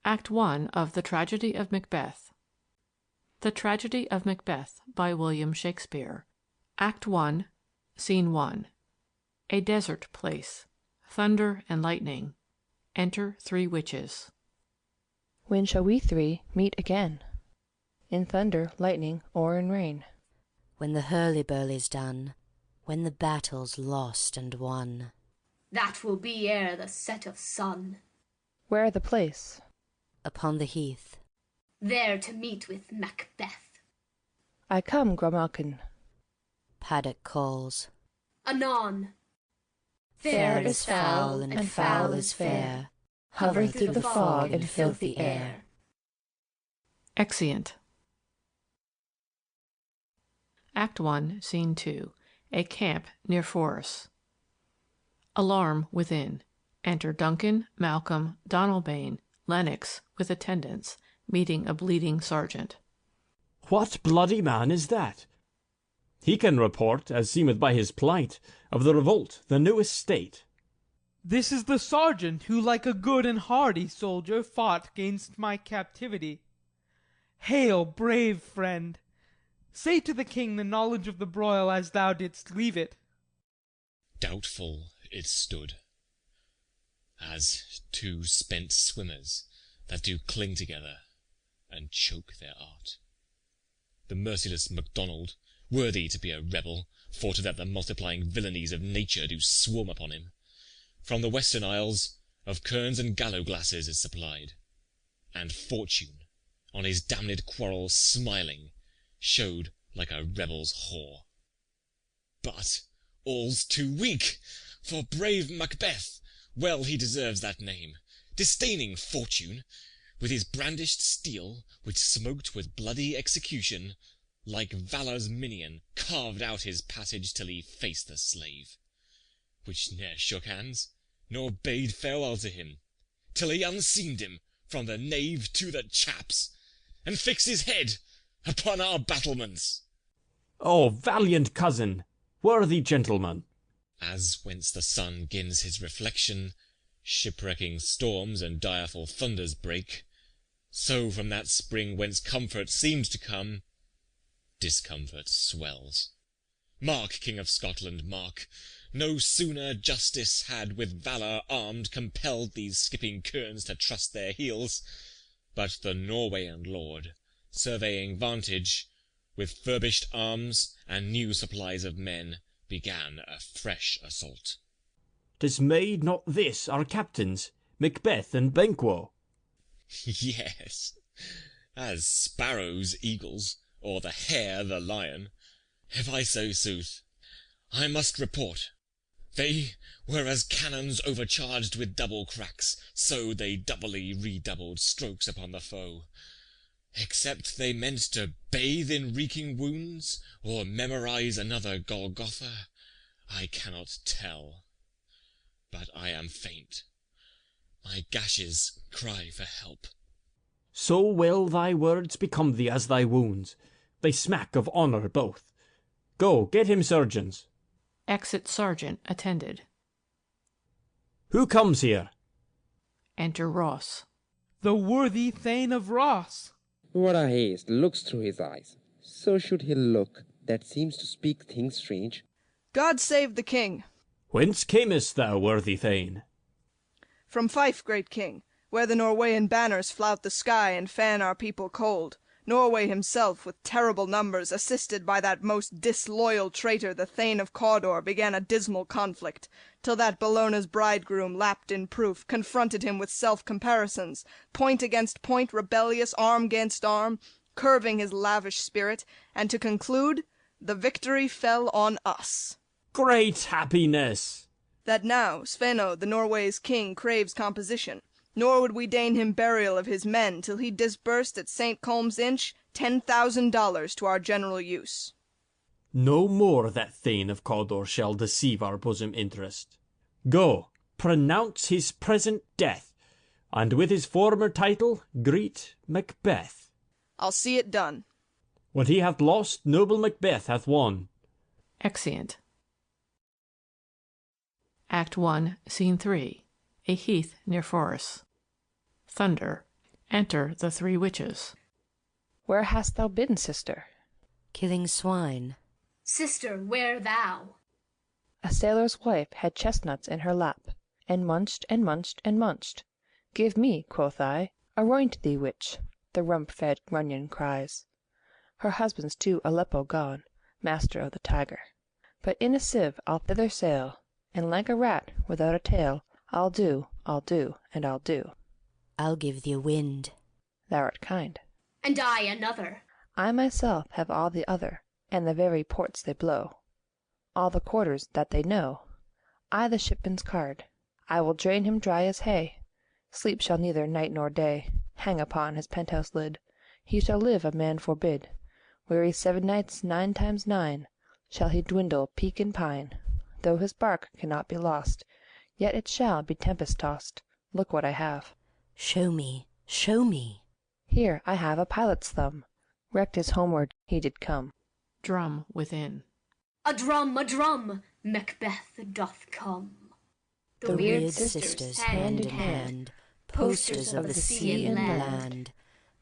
Act 1 of The Tragedy of Macbeth. The Tragedy of Macbeth by William Shakespeare. Act 1, Scene 1. A desert place. Thunder and lightning. Enter 3 witches. When shall we 3 meet again? In thunder, lightning, or in rain? When the hurly-burly's done, when the battle's lost and won. That will be ere the set of sun. Where the place? Upon the heath. There to meet with Macbeth. I come, Grimalkin. Paddock calls. Anon. Fair is foul, and foul is fair. Hover through the fog and filthy air. Exeunt. Act 1, Scene 2. A camp near Forres. Alarm within. Enter Duncan, Malcolm, Donalbain, Lennox, with attendants, meeting a bleeding sergeant. What bloody man is that? He can report, as seemeth by his plight, of the revolt, the newest state. This is the sergeant who, like a good and hardy soldier, fought gainst my captivity. Hail, brave friend! Say to the king the knowledge of the broil as thou didst leave it. Doubtful it stood, as 2 spent swimmers that do cling together and choke their art. The merciless MacDonald, worthy to be a rebel, fought that the multiplying villainies of nature do swarm upon him. From the western isles of kerns and gallow-glasses is supplied, and fortune, on his damned quarrel smiling, showed like a rebel's whore. But all's too weak, for brave Macbeth, well he deserves that name, disdaining fortune, with his brandished steel, which smoked with bloody execution, like valour's minion, carved out his passage till he faced the slave, which ne'er shook hands, nor bade farewell to him, till he unseamed him from the knave to the chaps, and fixed his head upon our battlements. O valiant cousin, worthy gentleman! As whence the sun gins his reflection, shipwrecking storms and direful thunders break, so from that spring whence comfort seems to come, discomfort swells. Mark, King of Scotland, mark! No sooner justice had with valour armed compelled these skipping kerns to trust their heels, but the Norweyan lord, surveying vantage, with furbished arms and new supplies of men, began a fresh assault. Dismayed not this our captains, Macbeth and Banquo? Yes, as sparrows eagles, or the hare the lion. If I so sooth, I must report. They were as cannons overcharged with double cracks, so they doubly redoubled strokes upon the foe. Except they meant to bathe in reeking wounds, or memorize another Golgotha, I cannot tell. But I am faint. My gashes cry for help. So well thy words become thee as thy wounds. They smack of honour both. Go, get him surgeons. Exit sergeant attended. Who comes here? Enter Ross. The worthy Thane of Ross. What a haste looks through his eyes. So should he look, that seems to speak things strange. God save the king. Whence camest thou, worthy Thane? From Fife, great king, where the Norweyan banners flout the sky and fan our people cold. Norway himself, with terrible numbers, assisted by that most disloyal traitor, the Thane of Cawdor, began a dismal conflict, till that Bellona's bridegroom, lapped in proof, confronted him with self-comparisons, point against point, rebellious, arm gainst arm, curving his lavish spirit, and to conclude, the victory fell on us. Great happiness! That now Sveno, the Norway's king, craves composition, nor would we deign him burial of his men till he disbursed at St. Colm's Inch $10,000 to our general use. No more that Thane of Cawdor shall deceive our bosom interest. Go, pronounce his present death, and with his former title greet Macbeth. I'll see it done. What he hath lost, noble Macbeth hath won. Exeunt. Act 1, Scene 3. A heath near Forres. Thunder. Enter the three witches. Where hast thou been, sister? Killing swine. Sister, where thou? A sailor's wife had chestnuts in her lap, and munched and munched and munched. Give me, quoth I, aroint thee, witch, the rump-fed Runyon cries. Her husband's to Aleppo gone, master of the Tiger. But in a sieve I'll thither sail, and like a rat without a tail, I'll do, and I'll do. I'll give thee a wind. Thou'rt kind. And I another. I myself have all the other, and the very ports they blow, all the quarters that they know. I the shipman's card. I will drain him dry as hay. Sleep shall neither night nor day hang upon his penthouse lid. He shall live a man forbid. Weary 7 nights 9 times 9 shall he dwindle, peak and pine. Though his bark cannot be lost, yet it shall be tempest-tossed. Look what I have. Show me, show me. Here I have a pilot's thumb. Wrecked as homeward he did come. Drum within. A drum, Macbeth doth come. The weird sisters, hand in hand, posters of the sea and land,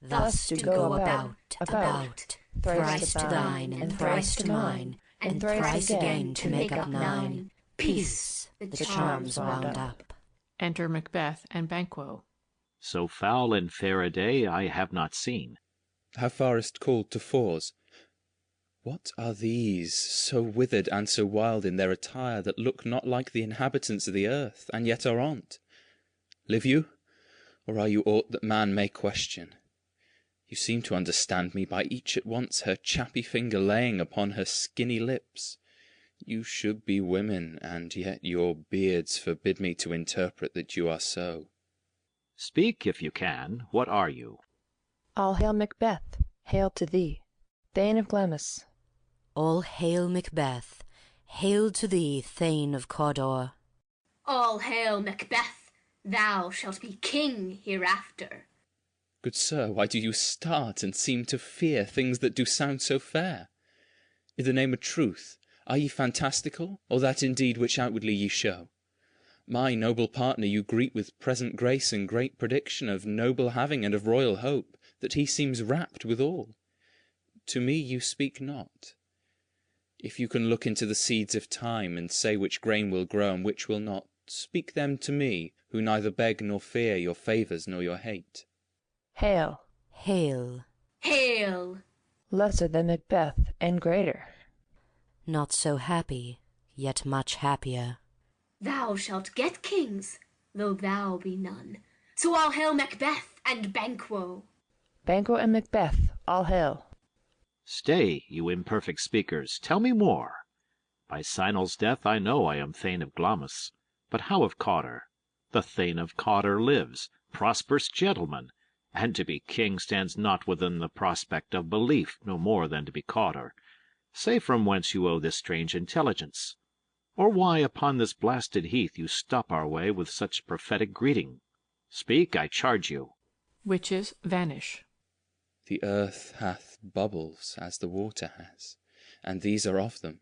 thus do go about, thrice to thine, and thrice to mine, and thrice again to make up 9. Peace, the charms wound up. Enter Macbeth and Banquo. So foul and fair a day I have not seen. How farest called to Fours? What are these, so withered and so wild in their attire, that look not like the inhabitants of the earth, and yet are on't? Live you, or are you aught that man may question? You seem to understand me by each at once her chappy finger laying upon her skinny lips. You should be women, and yet your beards forbid me to interpret that you are so. Speak, if you can. What are you? All hail Macbeth, hail to thee, Thane of Glamis. All hail Macbeth, hail to thee, Thane of Cawdor. All hail Macbeth, thou shalt be king hereafter. Good sir, why do you start and seem to fear things that do sound so fair? In the name of truth, are ye fantastical, or that indeed which outwardly ye show? My noble partner you greet with present grace and great prediction of noble having and of royal hope, that he seems rapt withal. To me you speak not. If you can look into the seeds of time, and say which grain will grow and which will not, speak them to me, who neither beg nor fear your favours nor your hate. Hail. Hail. Hail. Lesser than Macbeth, and greater. Not so happy, yet much happier. Thou shalt get kings, though thou be none. So all hail Macbeth and Banquo. Banquo and Macbeth, all hail. Stay, you imperfect speakers, tell me more. By Sinel's death I know I am Thane of Glamis, but how of Cawdor? The Thane of Cawdor lives, prosperous gentleman, and to be king stands not within the prospect of belief, no more than to be Cawdor. Say from whence you owe this strange intelligence, or why upon this blasted heath you stop our way with such prophetic greeting. Speak, I charge you. Witches vanish. The earth hath bubbles, as the water has, and these are of them.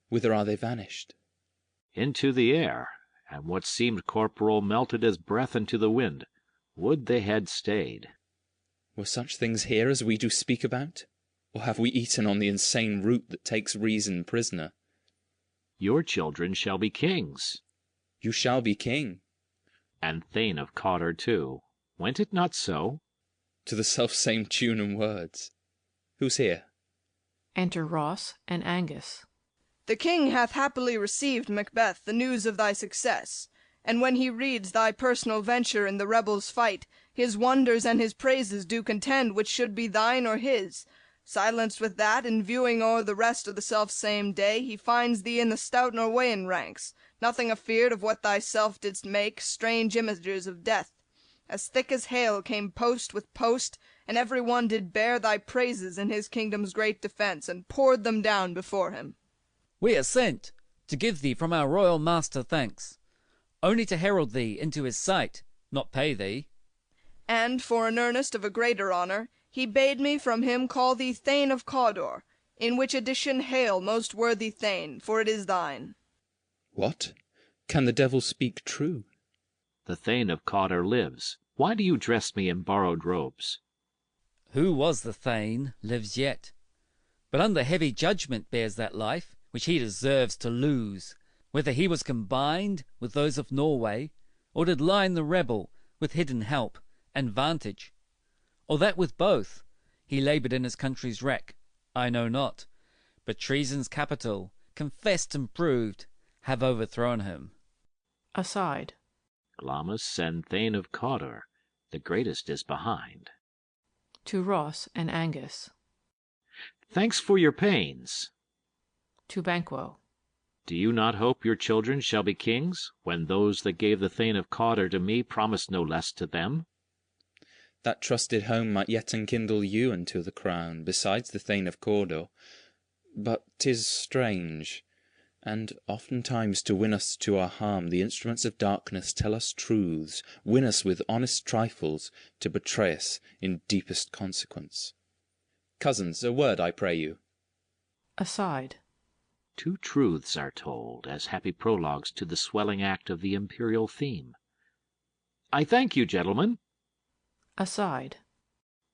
Whither are they vanished? Into the air, and what seemed corporal melted as breath into the wind. Would they had stayed. Were such things here as we do speak about? Or have we eaten on the insane root that takes reason prisoner? Your children shall be kings. You shall be king. And Thane of Cawdor too. Went it not so? To the self-same tune and words. Who's here? Enter Ross and Angus. The king hath happily received, Macbeth, the news of thy success, and when he reads thy personal venture in the rebels' fight, his wonders and his praises do contend which should be thine or his. Silenced with that, and viewing o'er the rest of the self-same day, he finds thee in the stout Norweyan ranks, nothing afeard of what thyself didst make, strange images of death. As thick as hail came post with post, and every one did bear thy praises in his kingdom's great defence, and poured them down before him. We are sent to give thee from our royal master thanks, only to herald thee into his sight, not pay thee. And, for an earnest of a greater honour, he bade me from him call thee Thane of Cawdor, in which addition hail, most worthy Thane, for it is thine. What? Can the devil speak true? The Thane of Cawdor lives. Why do you dress me in borrowed robes? Who was the Thane lives yet, but under heavy judgment bears that life which he deserves to lose, whether he was combined with those of Norway, or did line the rebel with hidden help and vantage, or that with both he laboured in his country's wreck, I know not, but treason's capital, confessed and proved, have overthrown him. Aside. Glamis and Thane of Cawdor, the greatest is behind. To Ross and Angus. Thanks for your pains. To Banquo. Do you not hope your children shall be kings, when those that gave the Thane of Cawdor to me promised no less to them? That trusted home might yet enkindle you unto the crown, besides the Thane of Cawdor. But 'tis strange, and oftentimes to win us to our harm, the instruments of darkness tell us truths, win us with honest trifles, to betray us in deepest consequence. Cousins, a word, I pray you. Aside. 2 truths are told, as happy prologues to the swelling act of the imperial theme. I thank you, gentlemen. Aside.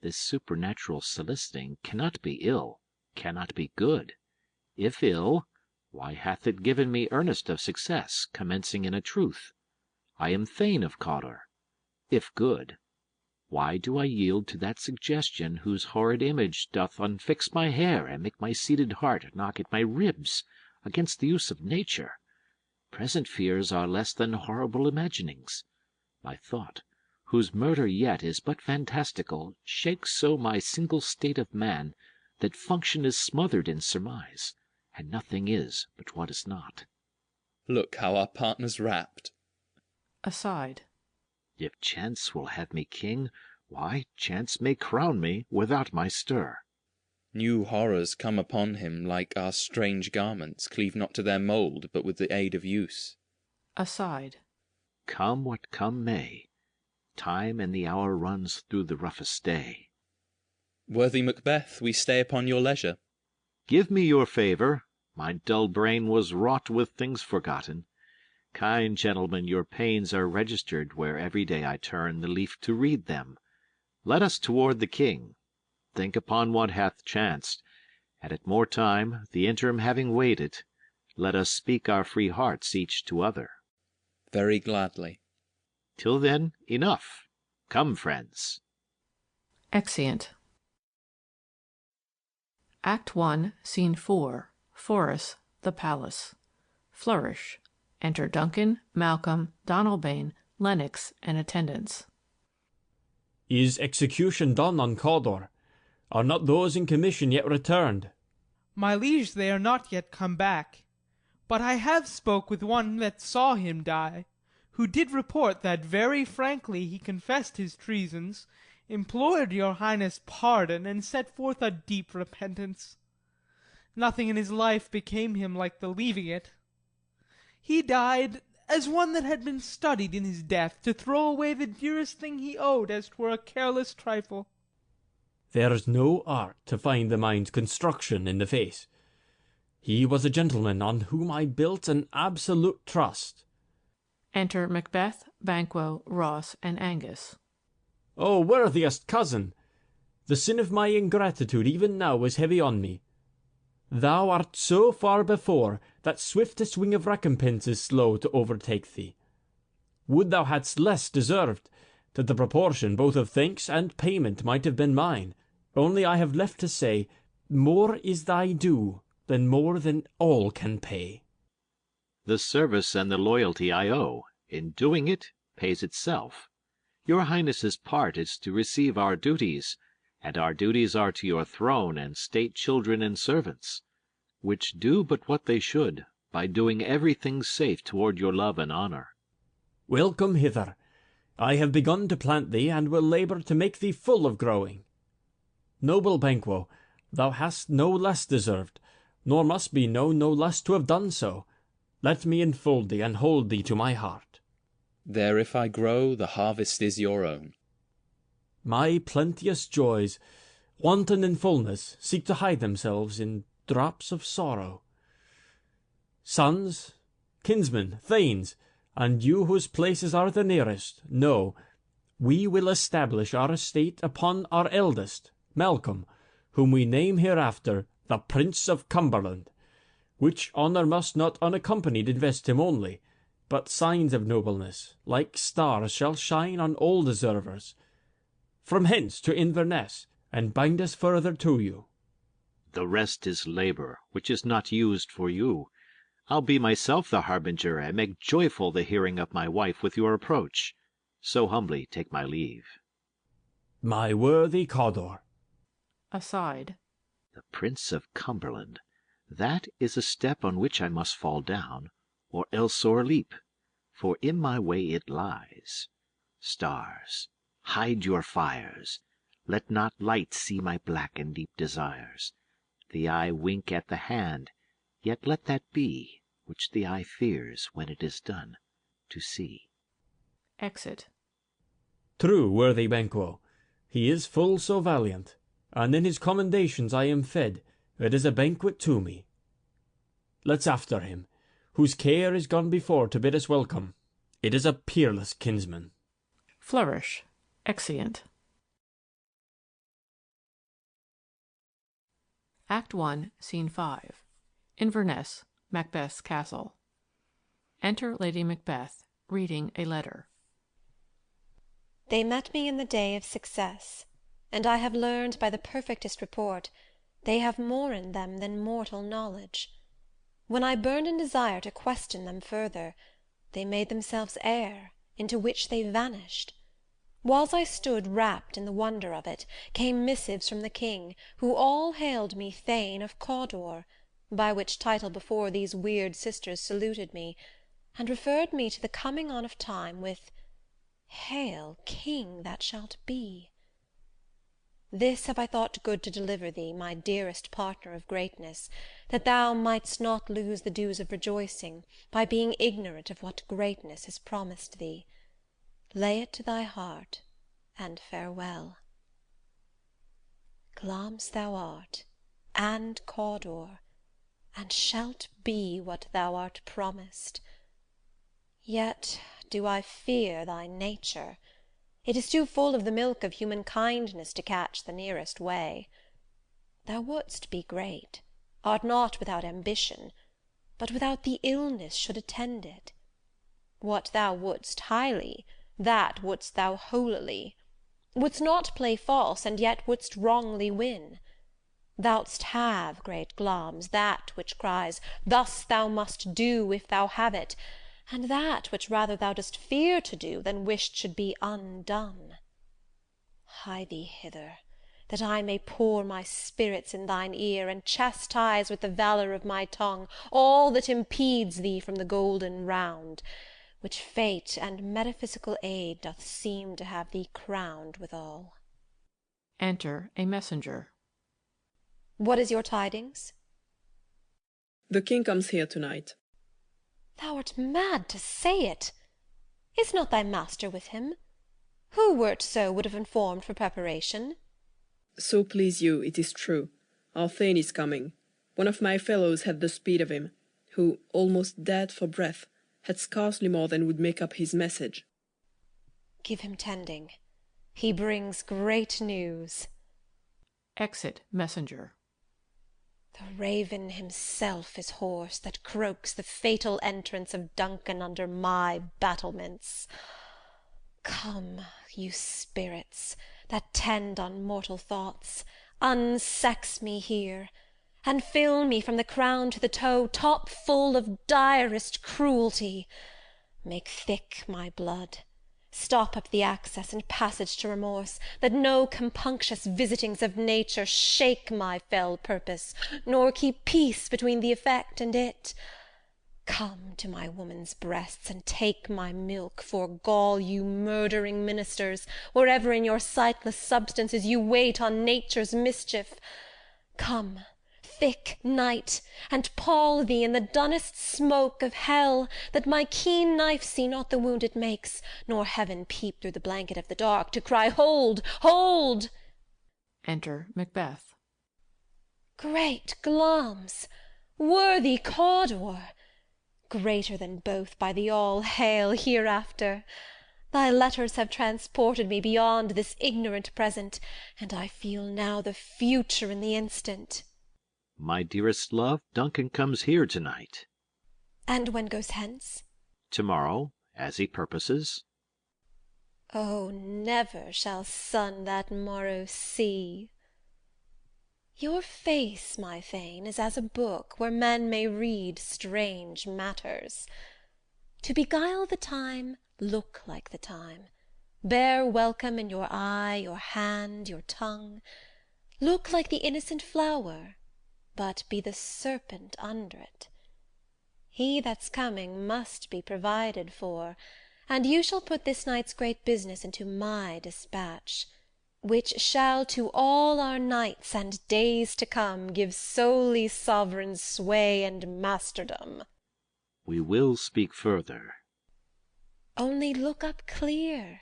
This supernatural soliciting cannot be ill, cannot be good. If ill, why hath it given me earnest of success, commencing in a truth? I am Thane of Cawdor. If good, why do I yield to that suggestion whose horrid image doth unfix my hair and make my seated heart knock at my ribs against the use of nature? Present fears are less than horrible imaginings. My thought, whose murder yet is but fantastical, shakes so my single state of man, that function is smothered in surmise, and nothing is but what is not. Look how our partner's rapt. Aside. If chance will have me king, why, chance may crown me without my stir. New horrors come upon him, like our strange garments, cleave not to their mould, but with the aid of use. Aside. Come what come may, time and the hour runs through the roughest day. Worthy Macbeth, we stay upon your leisure. Give me your favour. My dull brain was wrought with things forgotten. Kind gentlemen, your pains are registered where every day I turn the leaf to read them. Let us toward the king. Think upon what hath chanced, and at more time, the interim having waited, let us speak our free hearts each to other. Very gladly. Till then, enough. Come, friends. Exeunt. Act 1, Scene 4. Forres, the Palace. Flourish. Enter Duncan, Malcolm, Donalbain, Lennox, and attendants. Is execution done on Cawdor? Are not those in commission yet returned? My liege, they are not yet come back. But I have spoke with one that saw him die, who did report that very frankly he confessed his treasons, implored your highness pardon, and set forth a deep repentance. Nothing in his life became him like the leaving it. He died as one that had been studied in his death to throw away the dearest thing he owed as 'twere a careless trifle. There's no art to find the mind's construction in the face. He was a gentleman on whom I built an absolute trust. Enter Macbeth, Banquo, Ross, and Angus. O worthiest cousin! The sin of my ingratitude even now is heavy on me. Thou art so far before that swiftest wing of recompense is slow to overtake thee. Would thou hadst less deserved, that the proportion both of thanks and payment might have been mine. Only I have left to say, more is thy due than more than all can pay. The service and the loyalty I owe, in doing it, pays itself. Your highness's part is to receive our duties, and our duties are to your throne and state children and servants, which do but what they should, by doing everything safe toward your love and honour. Welcome hither. I have begun to plant thee, and will labour to make thee full of growing. Noble Banquo, thou hast no less deserved, nor must be known no less to have done so. Let me enfold thee and hold thee to my heart. There if I grow, the harvest is your own. My plenteous joys, wanton in fullness, seek to hide themselves in drops of sorrow. Sons, kinsmen, thanes, and you whose places are the nearest, know, we will establish our estate upon our eldest, Malcolm, whom we name hereafter the Prince of Cumberland, which honour must not unaccompanied invest him only, but signs of nobleness, like stars, shall shine on all deservers. From hence to Inverness, and bind us further to you. The rest is labour, which is not used for you. I'll be myself the harbinger, and make joyful the hearing of my wife with your approach. So humbly take my leave. My worthy Cawdor. Aside. The Prince of Cumberland, that is a step on which I must fall down, or else o'erleap, for in my way it lies. Stars, hide your fires, let not light see my black and deep desires. The eye wink at the hand, yet let that be which the eye fears when it is done to see. Exit. True, worthy Banquo, he is full so valiant, and in his commendations I am fed. It is a banquet to me. Let's after him, whose care is gone before to bid us welcome. It is a peerless kinsman. Flourish. Exeunt. Act 1, Scene 5. Inverness, Macbeth's castle. Enter Lady Macbeth, reading a letter. They met me in the day of success, and I have learned by the perfectest report they have more in them than mortal knowledge. When I burned in desire to question them further, they made themselves air, into which they vanished. Whiles I stood wrapped in the wonder of it, came missives from the king, who all hailed me Thane of Cawdor, by which title before these weird sisters saluted me, and referred me to the coming on of time with "Hail, king that shalt be." This have I thought good to deliver thee, my dearest partner of greatness, that thou mightst not lose the dues of rejoicing, by being ignorant of what greatness is promised thee. Lay it to thy heart, and farewell. Glamis thou art, and Cawdor, and shalt be what thou art promised. Yet do I fear thy nature. It is too full of the milk of human kindness to catch the nearest way. Thou wouldst be great, art not without ambition, but without the illness should attend it. What thou wouldst highly, that wouldst thou holily. Wouldst not play false, and yet wouldst wrongly win. Thou'dst have, great Glamis, that which cries, thus thou must do if thou have it, and that which rather thou dost fear to do than wished should be undone. Hie thee hither, that I may pour my spirits in thine ear, and chastise with the valour of my tongue all that impedes thee from the golden round, which fate and metaphysical aid doth seem to have thee crowned withal. Enter a messenger. What is your tidings? The king comes here tonight. Thou art mad to say it. Is not thy master with him? Who, wert so, would have informed for preparation? So please you, it is true. Our Thane is coming. One of my fellows had the speed of him, who, almost dead for breath, had scarcely more than would make up his message. Give him tending. He brings great news. Exit messenger. The raven himself is hoarse that croaks the fatal entrance of Duncan under my battlements. Come, you spirits that tend on mortal thoughts, unsex me here, and fill me from the crown to the toe top full of direst cruelty. Make thick my blood, stop up the access and passage to remorse, that no compunctious visitings of nature shake my fell purpose, nor keep peace between the effect and it. Come to my woman's breasts, and take my milk, for gall, you murdering ministers, wherever in your sightless substances you wait on nature's mischief. Come, thick night, and pall thee in the dunnest smoke of hell, that my keen knife see not the wound it makes, nor heaven peep through the blanket of the dark, to cry, hold, hold. Enter Macbeth. Great Glamis, worthy Cawdor, greater than both by the all hail hereafter, Thy letters have transported me beyond this ignorant present, and I feel now the future in the instant. My dearest love, Duncan comes here to-night. And when goes hence? To-morrow, as he purposes. Oh, never shall sun that morrow see. Your face, my Thane, is as a book where men may read strange matters. To beguile the time, look like the time. Bear welcome in your eye, your hand, your tongue. Look like the innocent flower, but be the serpent under it. He that's coming must be provided for, and you shall put this night's great business into my dispatch, which shall to all our nights and days to come give solely sovereign sway and masterdom. We will speak further. Only look up clear.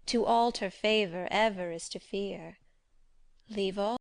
To alter favour ever is to fear. Leave all